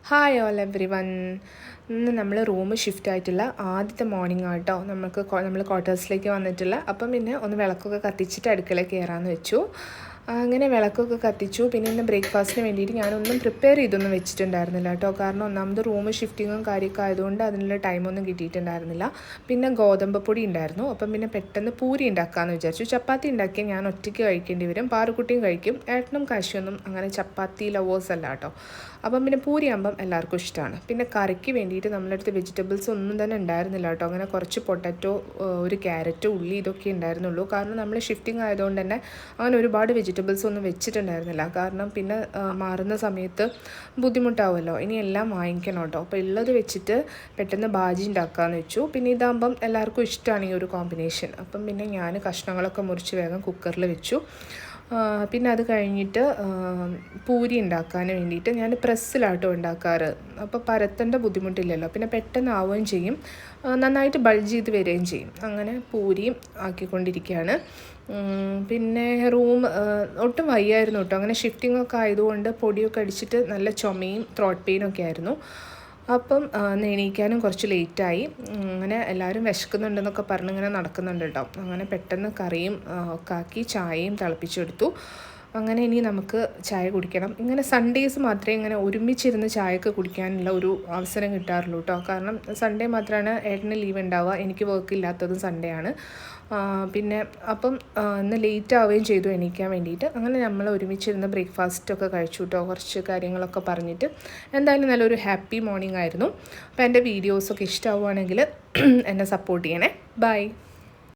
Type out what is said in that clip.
Hi all every one. ഇന്ന് നമ്മൾ room shift ആയിട്ടുള്ള ആദ്യത്തെ മോർണിംഗ് ആട്ടോ. നമ്മൾ ക്വാർട്ടേഴ്സിലേക്ക് വന്നിട്ടുള്ള. അപ്പം പിന്നെ ഒന്ന് വിളക്കൊക്കെ കത്തിച്ചിട്ട് അടുക്കളയിൽ കയറാമെന്ന് വെച്ചു. അങ്ങനെ വിളക്കൊക്കെ കത്തിച്ചു. പിന്നെ ഇന്ന് ബ്രേക്ക്ഫാസ്റ്റിന് വേണ്ടിയിട്ട് ഞാനൊന്നും പ്രിപ്പയർ ചെയ്തൊന്നും വെച്ചിട്ടുണ്ടായിരുന്നില്ല കേട്ടോ. കാരണം ഒന്നാമത് റൂം ഷിഫ്റ്റിങ്ങും കാര്യമൊക്കെ ആയതുകൊണ്ട് അതിനുള്ള ടൈമൊന്നും കിട്ടിയിട്ടുണ്ടായിരുന്നില്ല. പിന്നെ ഗോതമ്പ് പൊടി ഉണ്ടായിരുന്നു. അപ്പം പിന്നെ പെട്ടെന്ന് പൂരി ഉണ്ടാക്കാമെന്ന് വിചാരിച്ചു. ചപ്പാത്തി ഉണ്ടാക്കിയാൽ ഞാൻ ഒറ്റയ്ക്ക് കഴിക്കേണ്ടി വരും, പാറുക്കുട്ടിയും കഴിക്കും. ഏട്ടനും കാശിയൊന്നും അങ്ങനെ ചപ്പാത്തി ലവേഴ്സ് അല്ല കേട്ടോ. അപ്പം പിന്നെ പൂരി ആകുമ്പം എല്ലാവർക്കും ഇഷ്ടമാണ്. പിന്നെ കറിക്ക് വേണ്ടിയിട്ട് നമ്മളടുത്ത് വെജിറ്റബിൾസ് ഒന്നും തന്നെ ഉണ്ടായിരുന്നില്ല കേട്ടോ. അങ്ങനെ കുറച്ച് പൊട്ടറ്റോ, ഒരു ക്യാരറ്റ്, ഉള്ളി ഇതൊക്കെ ഉണ്ടായിരുന്നുള്ളൂ. കാരണം നമ്മൾ ഷിഫ്റ്റിംഗ് ആയതുകൊണ്ട് തന്നെ അങ്ങനെ ഒരുപാട് വെജിറ്റബിൾസ് ഒന്നും വെച്ചിട്ടുണ്ടായിരുന്നില്ല. കാരണം പിന്നെ മാറുന്ന സമയത്ത് ബുദ്ധിമുട്ടാവുമല്ലോ, ഇനി എല്ലാം വാങ്ങിക്കണം കേട്ടോ. അപ്പോൾ ഉള്ളത് വെച്ചിട്ട് പെട്ടെന്ന് ബാജി ഉണ്ടാക്കാമെന്ന് വെച്ചു. പിന്നെ ഇതാകുമ്പം എല്ലാവർക്കും ഇഷ്ടമാണ് ഈ ഒരു കോമ്പിനേഷൻ. അപ്പം പിന്നെ ഞാൻ കഷ്ണങ്ങളൊക്കെ മുറിച്ച് വേഗം കുക്കറിൽ വെച്ചു. പിന്നെ അത് കഴിഞ്ഞിട്ട് പൂരി ഉണ്ടാക്കാൻ വേണ്ടിയിട്ട് ഞാൻ പ്രസ്സിലാട്ടോ ഉണ്ടാക്കാറ്. അപ്പോൾ പരത്തേണ്ട ബുദ്ധിമുട്ടില്ലല്ലോ, പിന്നെ പെട്ടെന്ന് ആവുകയും ചെയ്യും, നന്നായിട്ട് ബൾജ് ചെയ്ത് വരികയും ചെയ്യും. അങ്ങനെ പൂരിയും ആക്കിക്കൊണ്ടിരിക്കുകയാണ്. പിന്നെ റൂം ഒട്ടും വയ്യായിരുന്നു കേട്ടോ. അങ്ങനെ ഷിഫ്റ്റിംഗ് ഒക്കെ ആയതുകൊണ്ട് പൊടിയൊക്കെ അടിച്ചിട്ട് നല്ല ചുമയും ത്രോട്ട് പെയിനും ഒക്കെ ആയിരുന്നു. അപ്പം എണീക്കാനും കുറച്ച് ലേറ്റായി. അങ്ങനെ എല്ലാവരും വിശക്കുന്നുണ്ടെന്നൊക്കെ പറഞ്ഞ് ഇങ്ങനെ നടക്കുന്നുണ്ട് കേട്ടോ. അങ്ങനെ പെട്ടെന്ന് കറിയും ഒക്കെ ആക്കി ചായയും തിളപ്പിച്ചെടുത്തു. അങ്ങനെ ഇനി നമുക്ക് ചായ കുടിക്കണം. ഇങ്ങനെ സൺഡേസ് മാത്രമേ ഇങ്ങനെ ഒരുമിച്ചിരുന്ന് ചായയൊക്കെ കുടിക്കാനുള്ള ഒരു അവസരം കിട്ടാറുള്ളൂ കേട്ടോ. കാരണം സൺഡേ മാത്രമാണ് ഏട്ടന് ലീവ് ഉണ്ടാവുക, എനിക്ക് വർക്ക് ഇല്ലാത്തതും സൺഡേ ആണ്. പിന്നെ അപ്പം ഇന്ന് ലേറ്റ് ആവുകയും ചെയ്തു എണീക്കാൻ വേണ്ടിയിട്ട്. അങ്ങനെ നമ്മൾ ഒരുമിച്ചിരുന്ന് ബ്രേക്ക്ഫാസ്റ്റൊക്കെ കഴിച്ചു കേട്ടോ. കുറച്ച് കാര്യങ്ങളൊക്കെ പറഞ്ഞിട്ട് എന്തായാലും നല്ലൊരു ഹാപ്പി മോർണിംഗ് ആയിരുന്നു. അപ്പോൾ എൻ്റെ വീഡിയോസൊക്കെ ഇഷ്ടമാവുകയാണെങ്കിൽ എന്നെ സപ്പോർട്ട് ചെയ്യണേ. ബൈ.